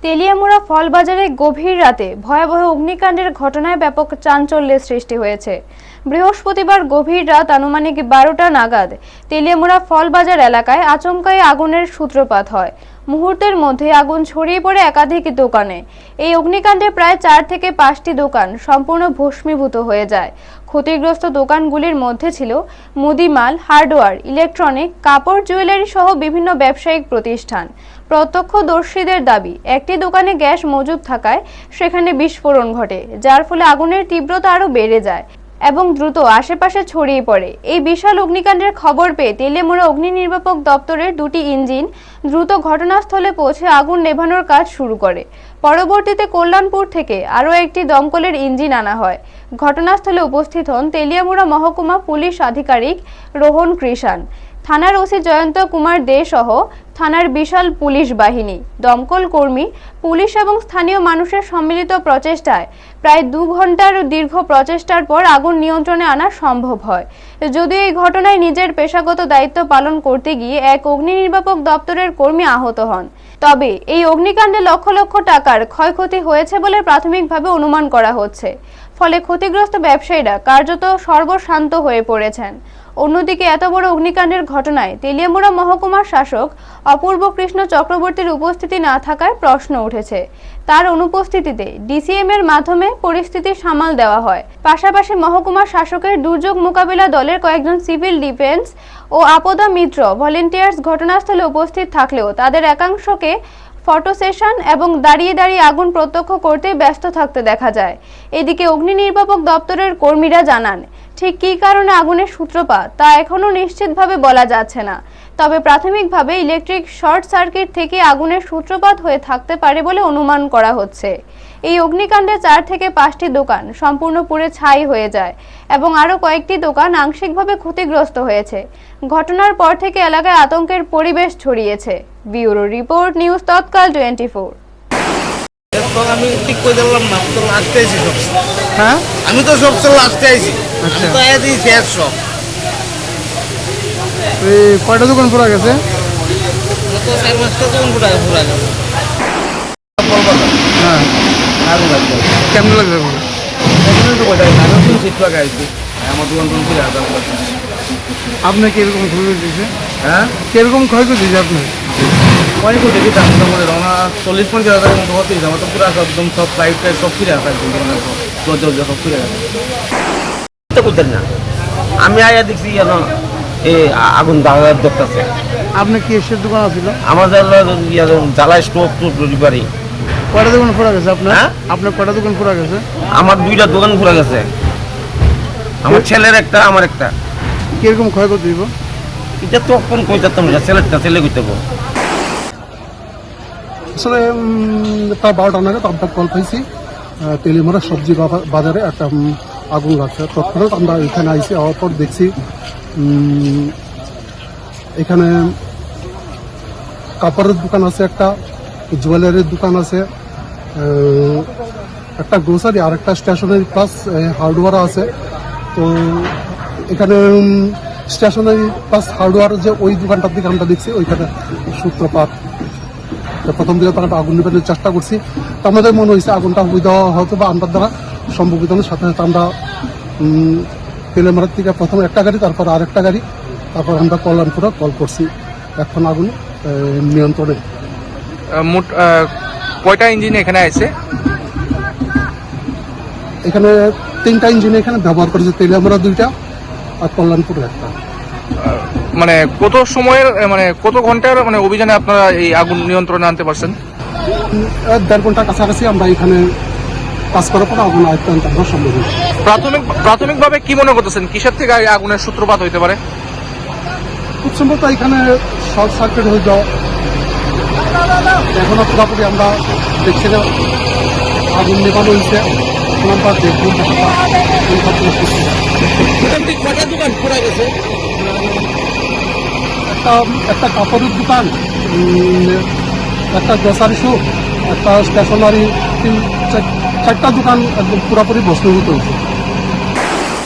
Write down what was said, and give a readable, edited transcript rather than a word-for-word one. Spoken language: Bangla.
তেলিয়ামুড়া ফল বাজারে গভীর রাতে ভয়াবহ অগ্নিকাণ্ডের ঘটনায় ব্যাপক চাঞ্চল্যের সৃষ্টি হয়েছে। বৃহস্পতিবার গভীর রাত আনুমানিক 12টা নাগাদ তেলিয়ামুড়া ফল বাজার এলাকায় আচমকাই আগুনের সূত্রপাত হয়। মুহূর্তের মধ্যে আগুন ছড়িয়ে পড়ে একাধিক দোকানে। এই অগ্নিকাণ্ডে প্রায় 4 থেকে 5টি দোকান সম্পূর্ণ ভস্মীভূত হয়ে যায়। ক্ষতিগ্রস্ত দোকানগুলির মধ্যে ছিল মুদিমাল, হার্ডওয়্যার, ইলেকট্রনিক, কাপড়, জুয়েলারি সহ বিভিন্ন ব্যবসায়িক প্রতিষ্ঠান। প্রত্যক্ষদর্শীদের দাবি, একটি দোকানে গ্যাস মজুদ থাকায় সেখানে বিস্ফোরণ ঘটে, যার ফলে আগুনের তীব্রতা আরও বেড়ে যায় এবং দ্রুত আশেপাশে ছড়িয়ে পড়ে। এই বিশাল অগ্নিকাণ্ডের খবর পেয়ে তেলিয়ামুড়া অগ্নি নির্বাপক দপ্তরের 2টি ইঞ্জিন দ্রুত ঘটনাস্থলে পৌঁছে আগুন নেভানোর কাজ শুরু করে। পরবর্তীতে কল্যাণপুর থেকে আরও একটি দমকলের ইঞ্জিন আনা হয়। ঘটনাস্থলে উপস্থিত হন তেলিয়ামুড়া মহকুমা পুলিশ আধিকারিক রোহন কৃষাণ, থানার ওসি জয়ন্ত কুমার দে সহ থানার বিশাল পুলিশ বাহিনী, দমকল কর্মী, পুলিশ এবং স্থানীয় মানুষের সম্মিলিত প্রচেষ্টায় প্রায় 2 ঘন্টার দীর্ঘ প্রচেষ্টার পর আগুন নিয়ন্ত্রণে আনা সম্ভব হয়। যদিও এই ঘটনায় নিজের পেশাগত দায়িত্ব পালন করতে গিয়ে এক অগ্নি নির্বাপক দপ্তরের কর্মী আহত হন, তবে এই অগ্নিকাণ্ডে লক্ষ লক্ষ টাকার ক্ষয়ক্ষতি হয়েছে বলে প্রাথমিকভাবে অনুমান করা হচ্ছে। ফলে ক্ষতিগ্রস্ত ব্যবসায়ীরা কার্যত সর্বশান্ত হয়ে পড়েছেন। অন্যদিকে এত বড় অগ্নিকাণ্ডের ঘটনায় তেলিয়ামুড়া মহকুমার শাসক অপূর্ব কৃষ্ণ চক্রবর্তীর উপস্থিতি না থাকায় প্রশ্ন উঠেছে। তার অনুপস্থিতিতে ডিসিএম এর মাধ্যমে পরিস্থিতি সামাল দেওয়া হয়। পাশাপাশি মহকুমার শাসকের দুর্যোগ মোকাবিলা দলের কয়েকজন সিভিল ডিফেন্স ও আপদা মিত্র ভলেন্টিয়ার্স ঘটনাস্থলে উপস্থিত থাকলেও তাদের একাংশকে ফটো সেশন এবং দাঁড়িয়ে দাঁড়িয়ে আগুন প্রত্যক্ষ করতে ব্যস্ত থাকতে দেখা যায়। এদিকে অগ্নি নির্বাপক দপ্তরের কর্মীরা জানান, ঠিক কী কারণে আগুনের সূত্রপাত তা এখনও নিশ্চিতভাবে বলা যাচ্ছে না, তবে প্রাথমিকভাবে ইলেকট্রিক শর্ট সার্কিট থেকে আগুনের সূত্রপাত হয়ে থাকতে পারে বলে অনুমান করা হচ্ছে। এই অগ্নিকাণ্ডে 4 থেকে 5টি দোকান সম্পূর্ণ পুড়ে ছাই হয়ে যায় এবং আরও কয়েকটি দোকান আংশিকভাবে ক্ষতিগ্রস্ত হয়েছে। ঘটনার পর থেকে এলাকায় আতঙ্কের পরিবেশ ছড়িয়েছে। ব্যুরো রিপোর্ট, নিউজ তৎকাল 24। আমি ঠিক করে দিলাম না, তো লাস্টে আইছি সব। হ্যাঁ, আমি তো সব চল লাস্টে আইছি। আচ্ছা। তো আয়া দিই শেষ সব। এই কয়টা দোকান পুরা গেছে? তো 4-5টা দোকান পুরা গেছে। হ্যাঁ, আগুন লাগছে। কেমন লাগছে? এখন তো কোথায় আমি 3 সিট টাকা আইছি। আমার দোকান কোন পুরা গেছে। আপনি কিরকম ক্ষয়ক্ষতি দিয়েছে? হ্যাঁ, কিরকম ক্ষয়ক্ষতি দিয়েছে আপনি? অনেক কোটি কি দাম মনে রওনা 40-50 হাজার মতো হতে আমার তো পুরা একদম সব ফ্লাইট সব ফিরে আসা একদম দরজা সব ফিরে আসা করতেন না। আমি আয়া দেখছি যেন আগুন দাঁড়ার দেখতেছে। আপনি কি এসের দোকান আছিল? আমার জ্বালায় স্টোভ রিপারি। কয়টা দোকান পুরা গেছে আপনার? হ্যাঁ? আপনার কয়টা দোকান পুরা গেছে? আমার 2টা দোকান পুরা গেছে, আমার ছেলের একটা, আমার একটা। কিরকম ক্ষয়ক্ষতি দিব? এটা তো কোন কই যেতাম না, ছেলে কইতে বল। আসলে প্রায় 12টা নাগাদ আমরা কল পাইছি তেলিয়ামুড়া সবজি বাজারে একটা আগুন লাগছে। তৎক্ষণাৎ আমরা এখানে আইসি, হওয়ার পর দেখছি এখানে কাপড়ের দোকান আছে, একটা জুয়েলারির দোকান আছে, একটা গ্রোসারি আর একটা স্টেশনারি প্লাস হার্ডওয়্যার আছে। তো এখানে স্টেশনারি প্লাস হার্ডওয়্যার যে ওই দোকানটার দিকে আমরা দেখছি ওইখানে সূত্রপাত। প্রথম দিকে তো আমরা আগুন নিবানোর চেষ্টা করছি, তো আমাদের মনে হয়েছে আগুনটা হয়ে দেওয়া হয়তো বা আমরা দ্বারা সম্ভবিত। সাথে সাথে আমরা তেলিয়ামুড়ার থেকে প্রথমে একটা গাড়ি, তারপর আরেকটা গাড়ি, তারপর আমরা কল্যাণপুরে কল করছি। এখন আগুন নিয়ন্ত্রণে। মোট কয়টা ইঞ্জিন এখানে আছে? এখানে 3টা ইঞ্জিন এখানে ব্যবহার করেছে, তেলিয়ামুড়া 2টা আর কল্যাণপুরে একটা। মানে কত সময়ের, মানে কত ঘন্টার মানে অভিযানে আপনারা এই আগুন নিয়ন্ত্রণে আনতে পারছেন? 1.5 ঘন্টার কাছাকাছি আমরা এখানে কাজ করার পর আগুন আয়ত্ত আনতে আমরা সম্ভব হয়েছে। প্রাথমিকভাবে কি মনে করতেছেন, কিসের থেকে আগুনের সূত্রপাত হইতে পারে? খুব সম্ভবত এখানে শর্ট সার্কিট হয়ে যাওয়া। এখনো পুরোপুরি আমরা দেখছি না আগুন নেভানো হয়েছে, আমরা দেখব কয়টা দোকান পুরা গেছে? একটা কাপড়ের দোকান, একটা গ্রোসারি শপ, একটা স্টেশনারি, 4টা দোকান একদম পুরোপুরি ভস্মীভূত হয়েছে।